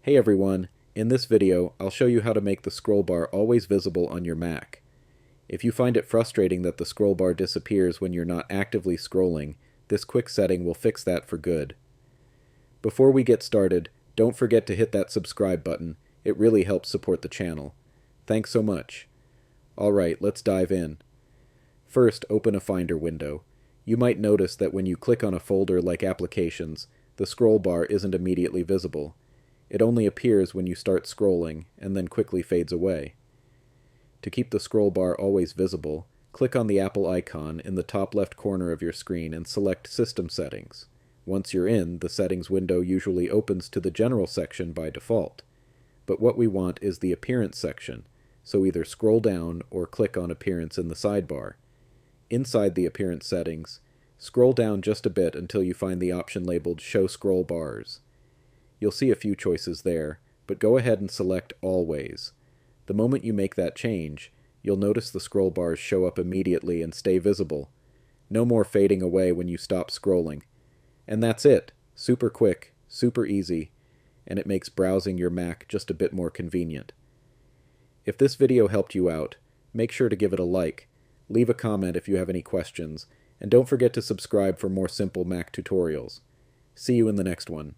Hey everyone, in this video I'll show you how to make the scroll bar always visible on your Mac. If you find it frustrating that the scroll bar disappears when you're not actively scrolling, this quick setting will fix that for good. Before we get started, don't forget to hit that subscribe button, it really helps support the channel. Thanks so much. Alright, let's dive in. First, open a Finder window. You might notice that when you click on a folder like Applications, the scroll bar isn't immediately visible. It only appears when you start scrolling, and then quickly fades away. To keep the scroll bar always visible, click on the Apple icon in the top left corner of your screen and select System Settings. Once you're in, the Settings window usually opens to the General section by default. But what we want is the Appearance section, so either scroll down or click on Appearance in the sidebar. Inside the Appearance settings, scroll down just a bit until you find the option labeled Show Scroll Bars. You'll see a few choices there, but go ahead and select Always. The moment you make that change, you'll notice the scroll bars show up immediately and stay visible. No more fading away when you stop scrolling. And that's it. Super quick, super easy, and it makes browsing your Mac just a bit more convenient. If this video helped you out, make sure to give it a like, leave a comment if you have any questions, and don't forget to subscribe for more simple Mac tutorials. See you in the next one.